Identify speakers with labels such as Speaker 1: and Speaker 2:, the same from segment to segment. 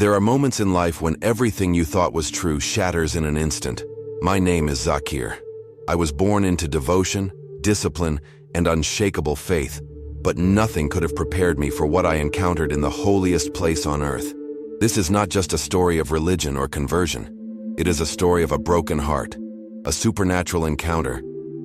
Speaker 1: There are moments in life when everything you thought was true shatters in an instant. My name is Zakir. I was born into devotion, discipline, and unshakable faith, but nothing could have prepared me for what I encountered in the holiest place on earth. This is not just a story of religion or conversion. It is a story of a broken heart, a supernatural encounter,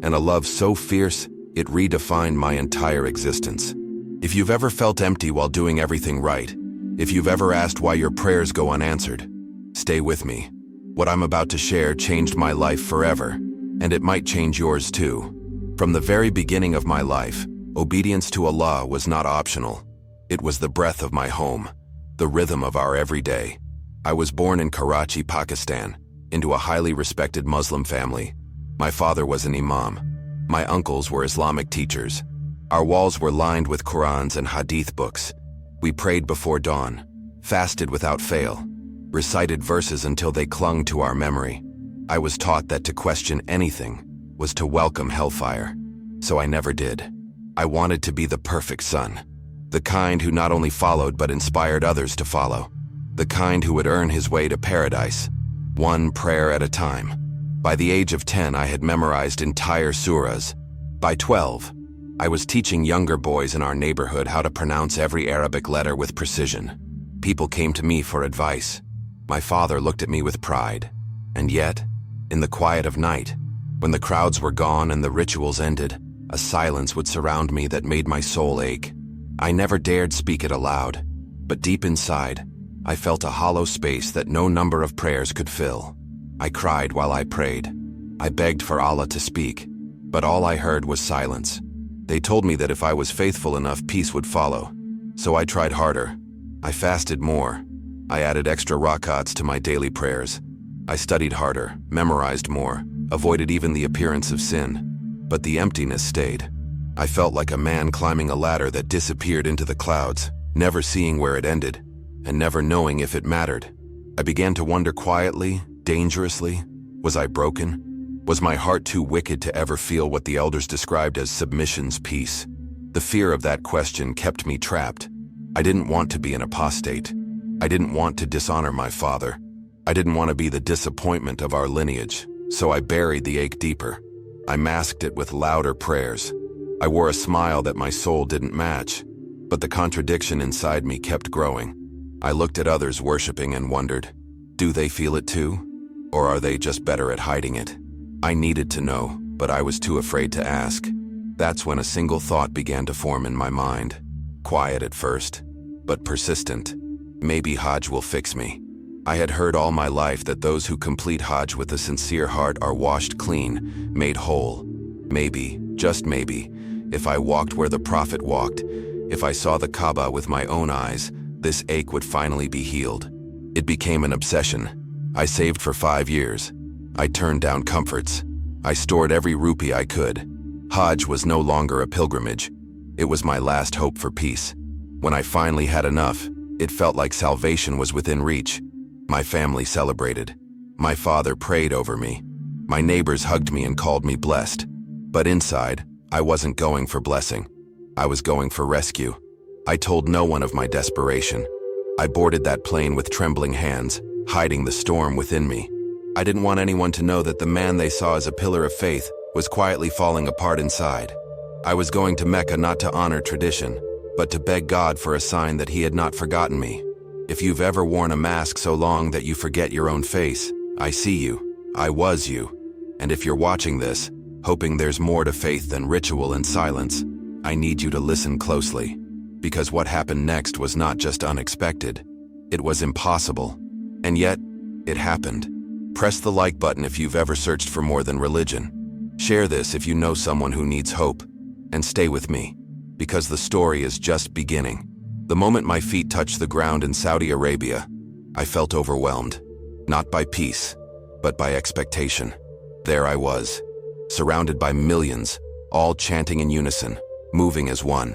Speaker 1: and a love so fierce it redefined my entire existence. If you've ever felt empty while doing everything right, if you've ever asked why your prayers go unanswered, stay with me. What I'm about to share changed my life forever, and it might change yours too. From the very beginning of my life, obedience to Allah was not optional. It was the breath of my home, the rhythm of our everyday. I was born in Karachi, Pakistan, into a highly respected Muslim family. My father was an imam. My uncles were Islamic teachers. Our walls were lined with Qurans and Hadith books. We prayed before dawn, fasted without fail, recited verses until they clung to our memory. I was taught that to question anything was to welcome hellfire, so I never did. I wanted to be the perfect son, the kind who not only followed but inspired others to follow, the kind who would earn his way to paradise, one prayer at a time. By the age of 10, I had memorized entire surahs. By 12, I was teaching younger boys in our neighborhood how to pronounce every Arabic letter with precision. People came to me for advice. My father looked at me with pride. And yet, in the quiet of night, when the crowds were gone and the rituals ended, a silence would surround me that made my soul ache. I never dared speak it aloud, but deep inside, I felt a hollow space that no number of prayers could fill. I cried while I prayed. I begged for Allah to speak, but all I heard was silence. They told me that if I was faithful enough, peace would follow. So I tried harder. I fasted more. I added extra rakats to my daily prayers. I studied harder, memorized more, avoided even the appearance of sin. But the emptiness stayed. I felt like a man climbing a ladder that disappeared into the clouds, never seeing where it ended, and never knowing if it mattered. I began to wonder quietly, dangerously, was I broken? Was my heart too wicked to ever feel what the elders described as submission's peace? The fear of that question kept me trapped. I didn't want to be an apostate. I didn't want to dishonor my father. I didn't want to be the disappointment of our lineage, so I buried the ache deeper. I masked it with louder prayers. I wore a smile that my soul didn't match, but the contradiction inside me kept growing. I looked at others worshiping and wondered, do they feel it too? Or are they just better at hiding it? I needed to know, but I was too afraid to ask. That's when a single thought began to form in my mind. Quiet at first, but persistent. Maybe Hajj will fix me. I had heard all my life that those who complete Hajj with a sincere heart are washed clean, made whole. Maybe, just maybe, if I walked where the Prophet walked, if I saw the Kaaba with my own eyes, this ache would finally be healed. It became an obsession. I saved for 5 years. I turned down comforts. I stored every rupee I could. Hajj was no longer a pilgrimage. It was my last hope for peace. When I finally had enough, it felt like salvation was within reach. My family celebrated. My father prayed over me. My neighbors hugged me and called me blessed. But inside, I wasn't going for blessing. I was going for rescue. I told no one of my desperation. I boarded that plane with trembling hands, hiding the storm within me. I didn't want anyone to know that the man they saw as a pillar of faith was quietly falling apart inside. I was going to Mecca not to honor tradition, but to beg God for a sign that he had not forgotten me. If you've ever worn a mask so long that you forget your own face, I see you. I was you. And if you're watching this, hoping there's more to faith than ritual and silence, I need you to listen closely. Because what happened next was not just unexpected, it was impossible. And yet, it happened. Press the like button if you've ever searched for more than religion. Share this if you know someone who needs hope. And stay with me, because the story is just beginning. The moment my feet touched the ground in Saudi Arabia, I felt overwhelmed. Not by peace, but by expectation. There I was, surrounded by millions, all chanting in unison, moving as one.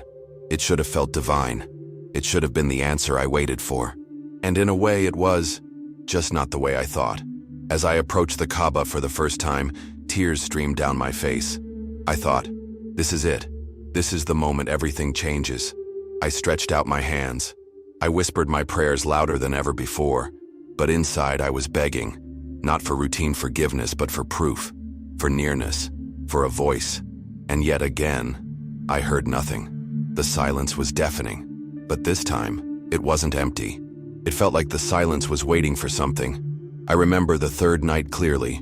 Speaker 1: It should have felt divine. It should have been the answer I waited for. And in a way it was, just not the way I thought. As I approached the Kaaba for the first time, tears streamed down my face. I thought, this is it. This is the moment everything changes. I stretched out my hands. I whispered my prayers louder than ever before, but inside I was begging, not for routine forgiveness, but for proof, for nearness, for a voice. And yet again, I heard nothing. The silence was deafening, but this time, it wasn't empty. It felt like the silence was waiting for something. I remember the third night clearly.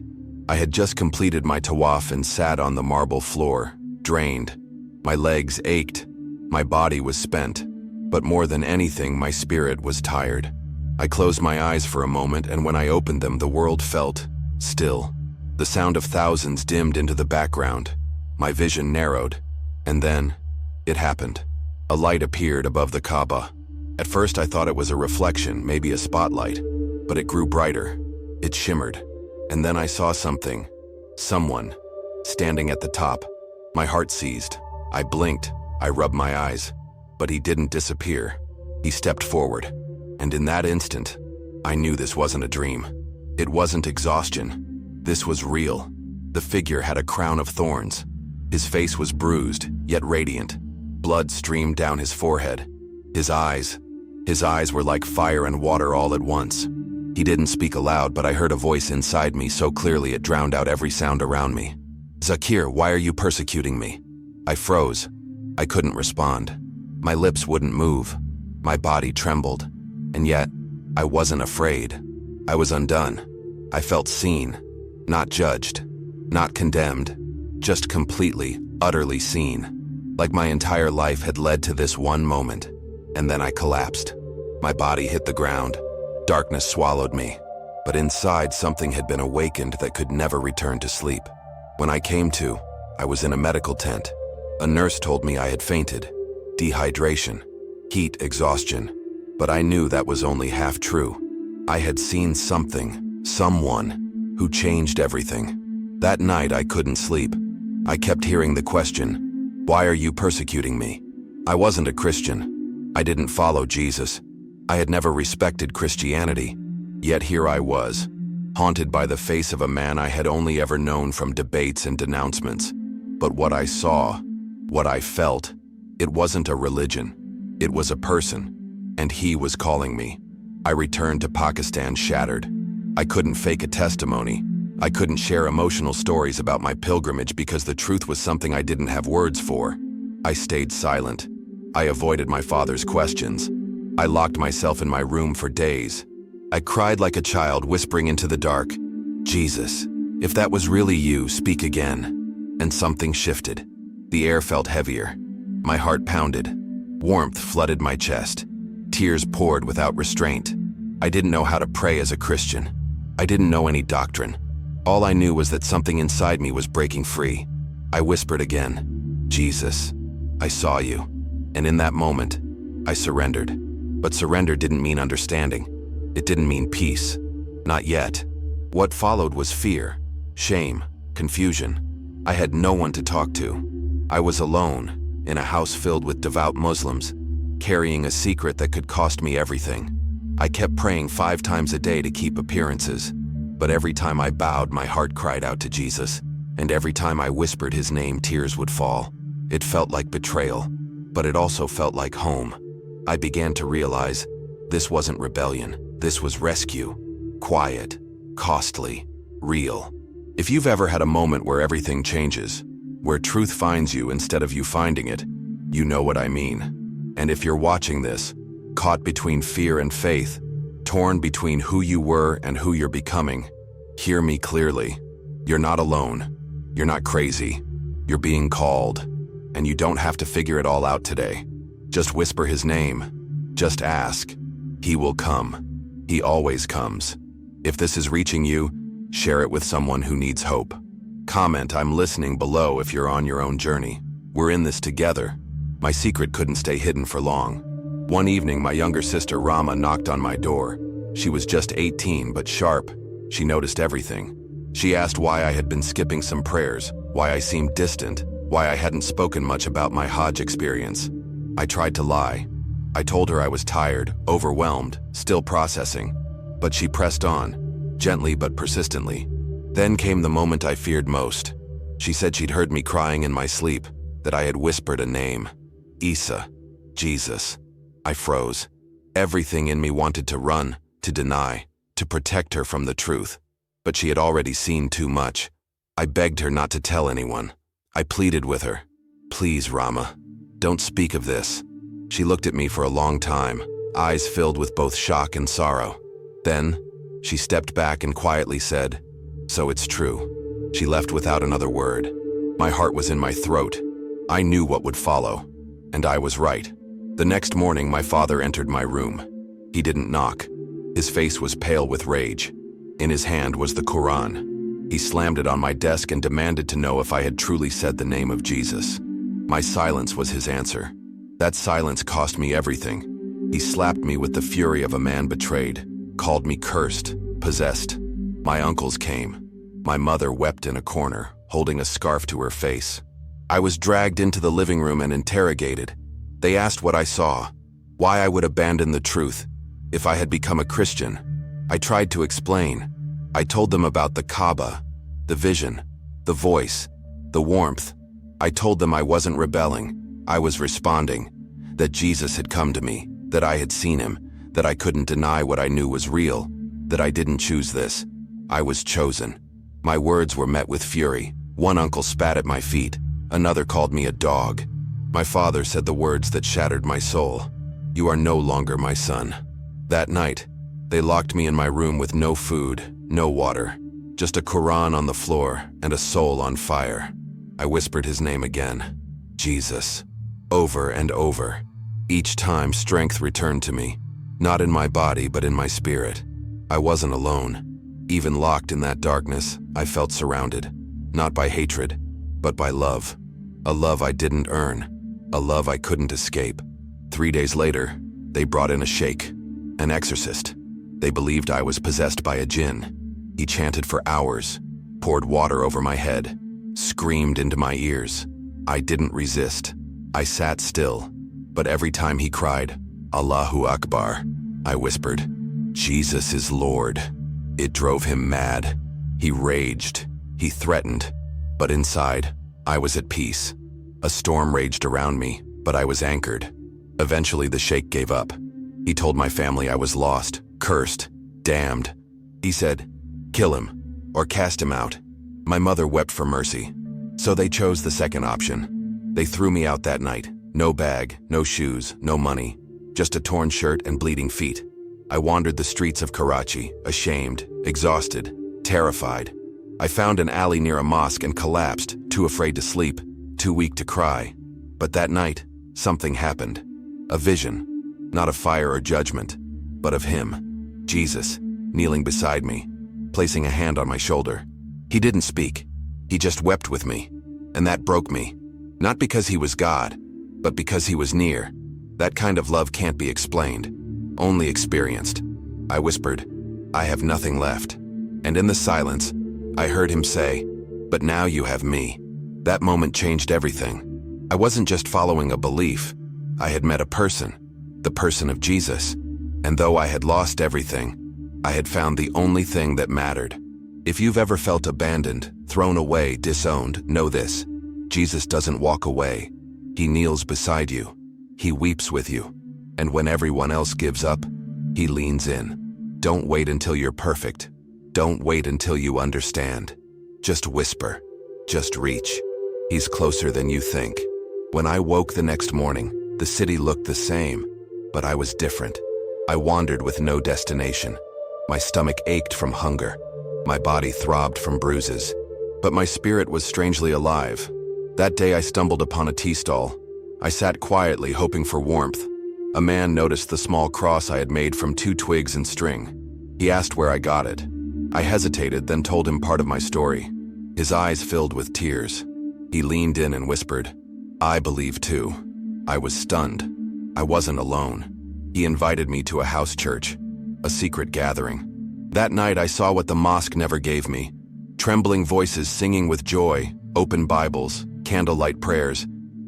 Speaker 1: I had just completed my tawaf and sat on the marble floor, drained. My legs ached. My body was spent. But more than anything, my spirit was tired. I closed my eyes for a moment, and when I opened them, the world felt still. The sound of thousands dimmed into the background. My vision narrowed. And then, it happened. A light appeared above the Kaaba. At first I thought it was a reflection, maybe a spotlight, but it grew brighter. It shimmered. And then I saw something. Someone. Standing at the top. My heart seized. I blinked. I rubbed my eyes. But he didn't disappear. He stepped forward. And in that instant, I knew this wasn't a dream. It wasn't exhaustion. This was real. The figure had a crown of thorns. His face was bruised, yet radiant. Blood streamed down his forehead. His eyes were like fire and water all at once. He didn't speak aloud, but I heard a voice inside me so clearly it drowned out every sound around me. "Zakir, why are you persecuting me?" I froze. I couldn't respond. My lips wouldn't move. My body trembled. And yet, I wasn't afraid. I was undone. I felt seen, not judged, not condemned, just completely, utterly seen. Like my entire life had led to this one moment. And then I collapsed. My body hit the ground. Darkness swallowed me. But inside, something had been awakened that could never return to sleep. When I came to, I was in a medical tent. A nurse told me I had fainted. Dehydration, heat, exhaustion. But I knew that was only half true. I had seen something, someone, who changed everything. That night I couldn't sleep. I kept hearing the question, "Why are you persecuting me?" I wasn't a Christian. I didn't follow Jesus. I had never respected Christianity. Yet here I was, haunted by the face of a man I had only ever known from debates and denouncements. But what I saw, what I felt, it wasn't a religion. It was a person, and he was calling me. I returned to Pakistan shattered. I couldn't fake a testimony. I couldn't share emotional stories about my pilgrimage because the truth was something I didn't have words for. I stayed silent. I avoided my father's questions. I locked myself in my room for days. I cried like a child, whispering into the dark, "Jesus, if that was really you, speak again." And something shifted. The air felt heavier. My heart pounded. Warmth flooded my chest. Tears poured without restraint. I didn't know how to pray as a Christian. I didn't know any doctrine. All I knew was that something inside me was breaking free. I whispered again, "Jesus, I saw you." And in that moment, I surrendered. But surrender didn't mean understanding. It didn't mean peace. Not yet. What followed was fear, shame, confusion. I had no one to talk to. I was alone, in a house filled with devout Muslims, carrying a secret that could cost me everything. I kept praying 5 times a day to keep appearances, but every time I bowed, my heart cried out to Jesus, and every time I whispered his name, tears would fall. It felt like betrayal, but it also felt like home. I began to realize this wasn't rebellion, this was rescue. Quiet, costly, real. If you've ever had a moment where everything changes, where truth finds you instead of you finding it, you know what I mean. And if you're watching this, caught between fear and faith, torn between who you were and who you're becoming, hear me clearly. You're not alone. You're not crazy. You're being called. And you don't have to figure it all out today. Just whisper his name. Just ask. He will come. He always comes. If this is reaching you, share it with someone who needs hope. Comment, "I'm listening" below if you're on your own journey. We're in this together. My secret couldn't stay hidden for long. One evening, my younger sister Rama knocked on my door. She was just 18, but sharp. She noticed everything. She asked why I had been skipping some prayers, why I seemed distant, why I hadn't spoken much about my Hajj experience. I tried to lie. I told her I was tired, overwhelmed, still processing. But she pressed on, gently but persistently. Then came the moment I feared most. She said she'd heard me crying in my sleep, that I had whispered a name. Isa. Jesus. I froze. Everything in me wanted to run, to deny, to protect her from the truth. But she had already seen too much. I begged her not to tell anyone. I pleaded with her. Please, Rama, don't speak of this. She looked at me for a long time, eyes filled with both shock and sorrow. Then, she stepped back and quietly said, "So it's true." She left without another word. My heart was in my throat. I knew what would follow, and I was right. The next morning, my father entered my room. He didn't knock. His face was pale with rage. In his hand was the Quran. He slammed it on my desk and demanded to know if I had truly said the name of Jesus. My silence was his answer. That silence cost me everything. He slapped me with the fury of a man betrayed, called me cursed, possessed. My uncles came. My mother wept in a corner, holding a scarf to her face. I was dragged into the living room and interrogated. They asked what I saw, why I would abandon the truth, if I had become a Christian. I tried to explain. I told them about the Kaaba, the vision, the voice, the warmth. I told them I wasn't rebelling, I was responding, that Jesus had come to me, that I had seen him, that I couldn't deny what I knew was real, that I didn't choose this. I was chosen. My words were met with fury. One uncle spat at my feet, another called me a dog. My father said the words that shattered my soul. "You are no longer my son." That night, they locked me in my room with no food, no water, just a Quran on the floor and a soul on fire. I whispered his name again, Jesus, over and over. Each time strength returned to me, not in my body but in my spirit. I wasn't alone. Even locked in that darkness, I felt surrounded, not by hatred, but by love. A love I didn't earn, a love I couldn't escape. 3 days later, they brought in a sheikh, an exorcist. They believed I was possessed by a jinn. He chanted for hours, poured water over my head, screamed into my ears. I didn't resist. I sat still, but every time he cried, Allahu Akbar, I whispered, Jesus is Lord. It drove him mad. He raged. He threatened. But inside, I was at peace. A storm raged around me, but I was anchored. Eventually, the sheikh gave up. He told my family I was lost, cursed, damned. He said, kill him, or cast him out. My mother wept for mercy. So they chose the second option. They threw me out that night. No bag, no shoes, no money. Just a torn shirt and bleeding feet. I wandered the streets of Karachi, ashamed, exhausted, terrified. I found an alley near a mosque and collapsed, too afraid to sleep, too weak to cry. But that night, something happened. A vision, not of fire or judgment, but of him, Jesus, kneeling beside me, placing a hand on my shoulder. He didn't speak. He just wept with me. And that broke me. Not because he was God, but because he was near. That kind of love can't be explained, only experienced. I whispered, I have nothing left. And in the silence, I heard him say, but now you have me. That moment changed everything. I wasn't just following a belief. I had met a person, the person of Jesus. And though I had lost everything, I had found the only thing that mattered. If you've ever felt abandoned, thrown away, disowned, know this. Jesus doesn't walk away. He kneels beside you. He weeps with you. And when everyone else gives up, he leans in. Don't wait until you're perfect. Don't wait until you understand. Just whisper. Just reach. He's closer than you think. When I woke the next morning, the city looked the same, but I was different. I wandered with no destination. My stomach ached from hunger. My body throbbed from bruises. But my spirit was strangely alive. That day I stumbled upon a tea stall. I sat quietly, hoping for warmth. A man noticed the small cross I had made from 2 twigs and string. He asked where I got it. I hesitated, then told him part of my story. His eyes filled with tears. He leaned in and whispered, I believe too. I was stunned. I wasn't alone. He invited me to a house church, a secret gathering. That night I saw what the mosque never gave me. Trembling voices singing with joy, open Bibles, candlelight prayers,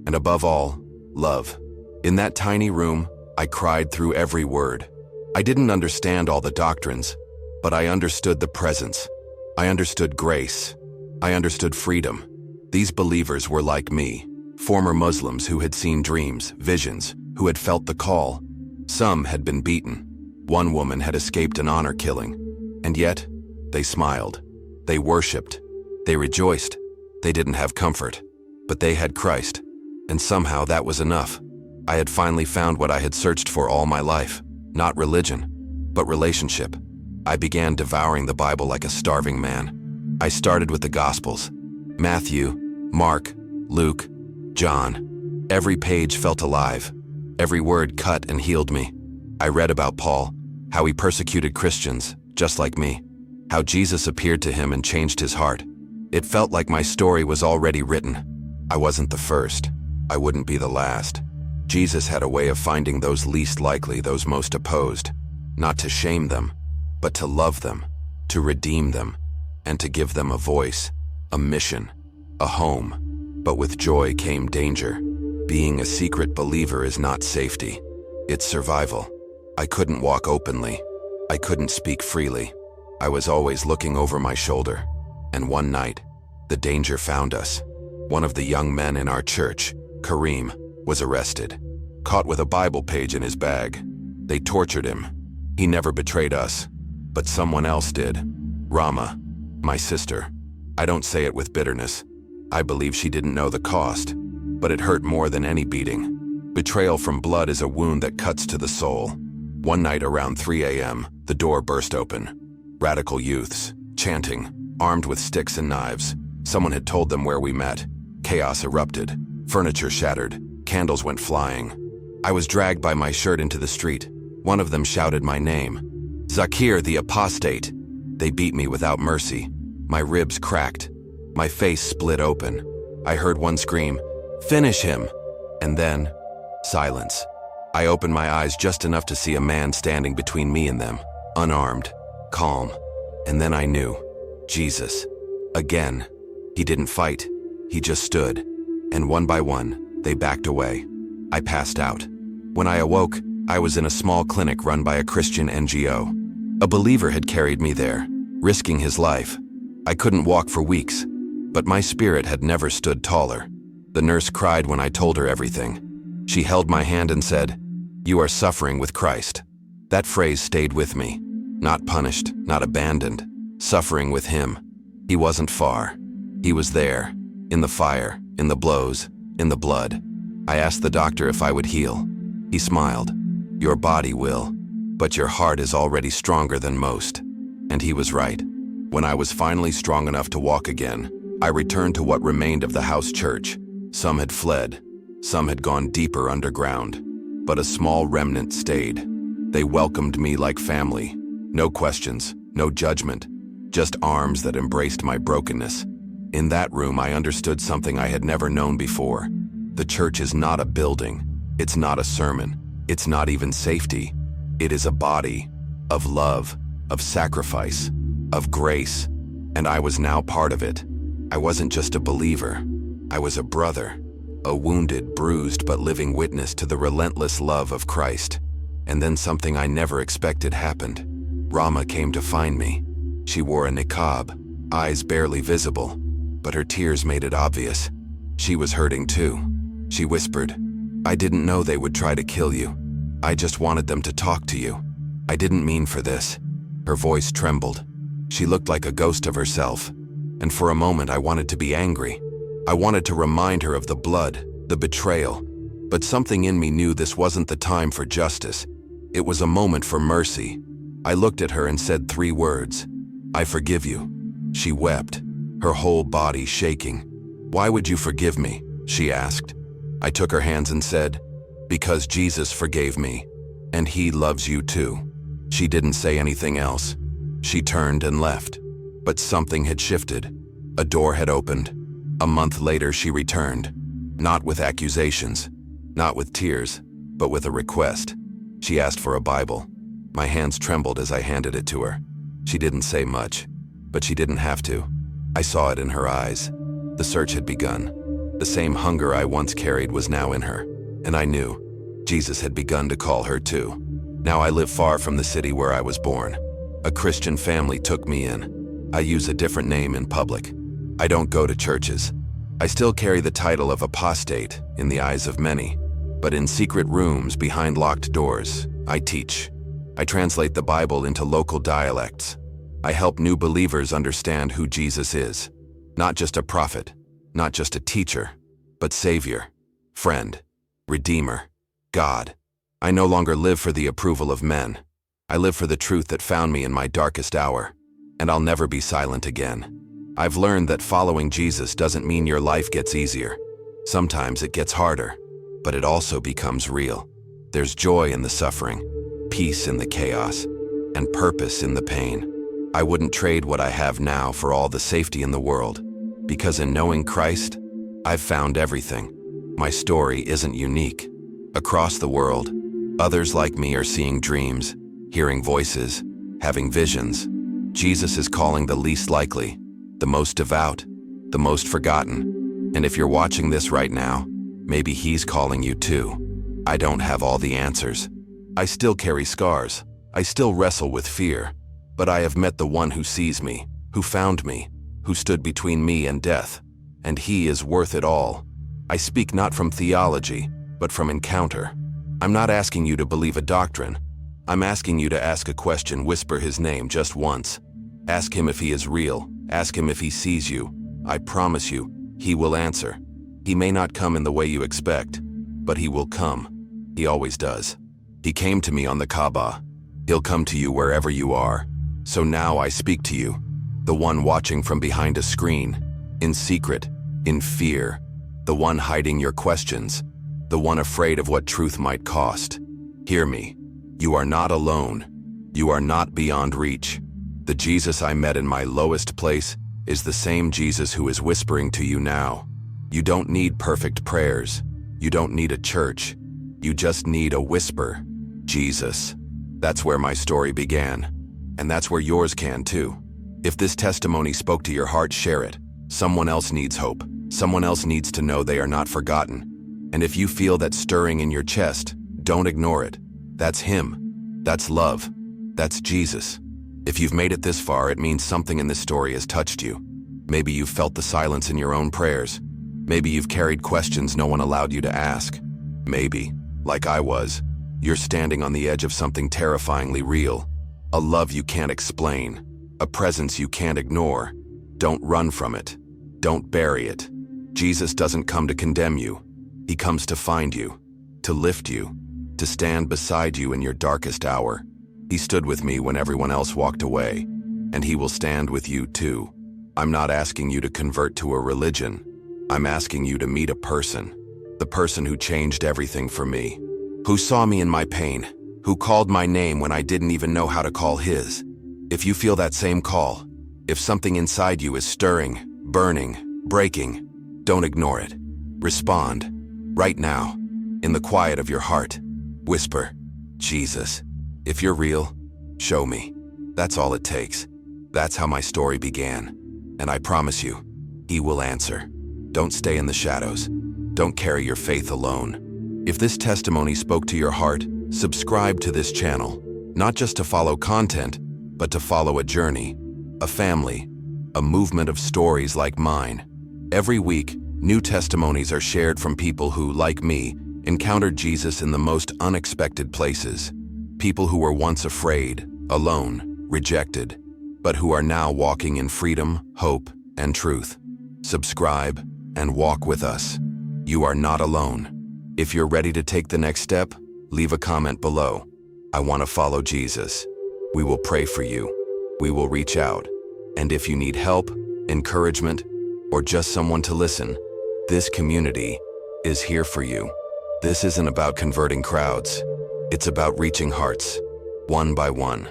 Speaker 1: and above all, love. In that tiny room, I cried through every word. I didn't understand all the doctrines, but I understood the presence. I understood grace. I understood freedom. These believers were like me, former Muslims who had seen dreams, visions, who had felt the call. Some had been beaten. One woman had escaped an honor killing. And yet, they smiled. They worshipped. They rejoiced. They didn't have comfort, but they had Christ. And somehow that was enough. I had finally found what I had searched for all my life. Not religion, but relationship. I began devouring the Bible like a starving man. I started with the Gospels. Matthew, Mark, Luke, John. Every page felt alive. Every word cut and healed me. I read about Paul, how he persecuted Christians, just like me. How Jesus appeared to him and changed his heart. It felt like my story was already written. I wasn't the first. I wouldn't be the last. Jesus had a way of finding those least likely, those most opposed. Not to shame them, but to love them, to redeem them, and to give them a voice, a mission, a home. But with joy came danger. Being a secret believer is not safety. It's survival. I couldn't walk openly. I couldn't speak freely. I was always looking over my shoulder. And one night, the danger found us. One of the young men in our church, Kareem, was arrested, caught with a Bible page in his bag. They tortured him. He never betrayed us, but someone else did. Rama, my sister. I don't say it with bitterness. I believe she didn't know the cost, but it hurt more than any beating. Betrayal from blood is a wound that cuts to the soul. One night around 3 a.m., the door burst open. Radical youths, chanting, armed with sticks and knives. Someone had told them where we met. Chaos erupted. Furniture shattered. Candles went flying. I was dragged by my shirt into the street. One of them shouted my name. Zakir, the apostate. They beat me without mercy. My ribs cracked. My face split open. I heard one scream, "Finish him!" And then, silence. I opened my eyes just enough to see a man standing between me and them, unarmed, calm. And then I knew. Jesus. Again. He didn't fight. He just stood. And one by one, they backed away. I passed out. When I awoke, I was in a small clinic run by a Christian NGO. A believer had carried me there, risking his life. I couldn't walk for weeks, but my spirit had never stood taller. The nurse cried when I told her everything. She held my hand and said, "You are suffering with Christ." That phrase stayed with me. Not punished, not abandoned, suffering with him. He wasn't far. He was there, in the fire, in the blows, in the blood. I asked the doctor if I would heal. He smiled. "Your body will, but your heart is already stronger than most." And he was right. When I was finally strong enough to walk again, I returned to what remained of the house church. Some had fled. Some had gone deeper underground. But a small remnant stayed. They welcomed me like family. No questions, no judgment, just arms that embraced my brokenness. In that room, I understood something I had never known before. The church is not a building. It's not a sermon. It's not even safety. It is a body of love, of sacrifice, of grace. And I was now part of it. I wasn't just a believer. I was a brother, a wounded, bruised, but living witness to the relentless love of Christ. And then something I never expected happened. Rama came to find me. She wore a niqab, eyes barely visible, but her tears made it obvious. She was hurting too. She whispered, "I didn't know they would try to kill you. I just wanted them to talk to you. I didn't mean for this." Her voice trembled. She looked like a ghost of herself. And for a moment I wanted to be angry. I wanted to remind her of the blood, the betrayal. But something in me knew this wasn't the time for justice. It was a moment for mercy. I looked at her and said 3 words. "I forgive you." She wept, her whole body shaking. "Why would you forgive me?" she asked. I took her hands and said, "Because Jesus forgave me, and he loves you too." She didn't say anything else. She turned and left. But something had shifted. A door had opened. A month later, she returned. Not with accusations, not with tears, but with a request. She asked for a Bible. My hands trembled as I handed it to her. She didn't say much, but she didn't have to. I saw it in her eyes. The search had begun. The same hunger I once carried was now in her, and I knew Jesus had begun to call her too. Now I live far from the city where I was born. A Christian family took me in. I use a different name in public. I don't go to churches. I still carry the title of apostate in the eyes of many, but in secret rooms behind locked doors, I teach. I translate the Bible into local dialects. I help new believers understand who Jesus is. Not just a prophet, not just a teacher, but Savior, friend, Redeemer, God. I no longer live for the approval of men. I live for the truth that found me in my darkest hour, and I'll never be silent again. I've learned that following Jesus doesn't mean your life gets easier. Sometimes it gets harder, but it also becomes real. There's joy in the suffering, peace in the chaos, and purpose in the pain. I wouldn't trade what I have now for all the safety in the world, because in knowing Christ, I've found everything. My story isn't unique. Across the world, others like me are seeing dreams, hearing voices, having visions. Jesus is calling the least likely, the most devout, the most forgotten. And if you're watching this right now, maybe He's calling you too. I don't have all the answers. I still carry scars. I still wrestle with fear. But I have met the one who sees me, who found me, who stood between me and death. And He is worth it all. I speak not from theology, but from encounter. I'm not asking you to believe a doctrine. I'm asking you to ask a question, whisper His name just once. Ask Him if He is real. Ask Him if He sees you. I promise you, He will answer. He may not come in the way you expect, but He will come. He always does. He came to me on the Kaaba. He'll come to you wherever you are. So now I speak to you, the one watching from behind a screen, in secret, in fear, the one hiding your questions, the one afraid of what truth might cost. Hear me. You are not alone. You are not beyond reach. The Jesus I met in my lowest place is the same Jesus who is whispering to you now. You don't need perfect prayers. You don't need a church. You just need a whisper. Jesus. That's where my story began. And that's where yours can too. If this testimony spoke to your heart, share it. Someone else needs hope. Someone else needs to know they are not forgotten. And if you feel that stirring in your chest, don't ignore it. That's Him. That's love. That's Jesus. If you've made it this far, it means something in this story has touched you. Maybe you've felt the silence in your own prayers. Maybe you've carried questions no one allowed you to ask. Maybe, like I was, you're standing on the edge of something terrifyingly real. A love you can't explain. A presence you can't ignore. Don't run from it. Don't bury it. Jesus doesn't come to condemn you. He comes to find you, to lift you, to stand beside you in your darkest hour. He stood with me when everyone else walked away, and He will stand with you too. I'm not asking you to convert to a religion. I'm asking you to meet a person, the person who changed everything for me, who saw me in my pain, who called my name when I didn't even know how to call His. If you feel that same call, if something inside you is stirring, burning, breaking, don't ignore it. Respond, right now, in the quiet of your heart. Whisper, Jesus. If you're real, show me. That's all it takes. That's how my story began. And I promise you, He will answer. Don't stay in the shadows. Don't carry your faith alone. If this testimony spoke to your heart, subscribe to this channel, not just to follow content, but to follow a journey, a family, a movement of stories like mine. Every week, new testimonies are shared from people who, like me, encountered Jesus in the most unexpected places. People who were once afraid, alone, rejected, but who are now walking in freedom, hope, and truth. Subscribe and walk with us. You are not alone. If you're ready to take the next step, leave a comment below. I want to follow Jesus. We will pray for you. We will reach out. And if you need help, encouragement, or just someone to listen, this community is here for you. This isn't about converting crowds. It's about reaching hearts, one by one.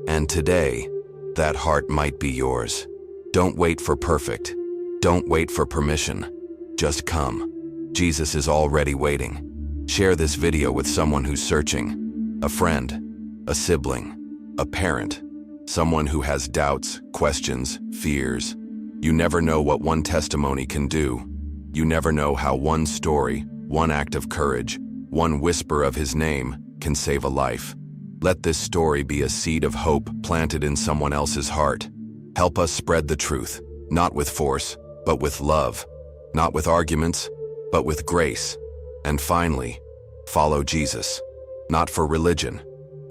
Speaker 1: And today, that heart might be yours. Don't wait for perfect. Don't wait for permission. Just come. Jesus is already waiting. Share this video with someone who's searching. A friend, a sibling, a parent, someone who has doubts, questions, fears. You never know what one testimony can do. You never know how one story, one act of courage, one whisper of His name can save a life. Let this story be a seed of hope planted in someone else's heart. Help us spread the truth, not with force, but with love. Not with arguments, but with grace. And finally, follow Jesus. Not for religion,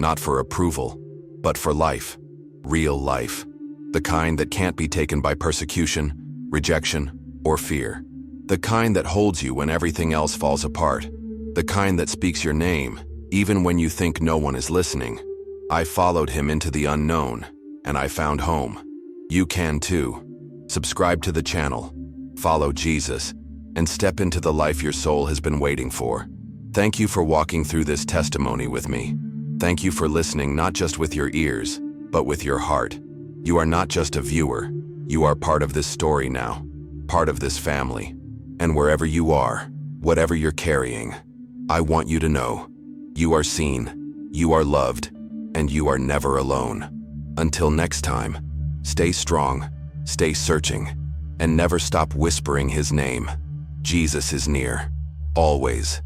Speaker 1: Not for approval, but for life. Real life. The kind that can't be taken by persecution, rejection, or fear. The kind that holds you when everything else falls apart. The kind that speaks your name, even when you think no one is listening. I followed him into the unknown, and I found home. You can too. Subscribe to the channel, follow Jesus, and step into the life your soul has been waiting for. Thank you for walking through this testimony with me. Thank you for listening not just with your ears, but with your heart. You are not just a viewer. You are part of this story now, part of this family. And wherever you are, whatever you're carrying, I want you to know, you are seen, you are loved, and you are never alone. Until next time, stay strong, stay searching, and never stop whispering his name. Jesus is near, always.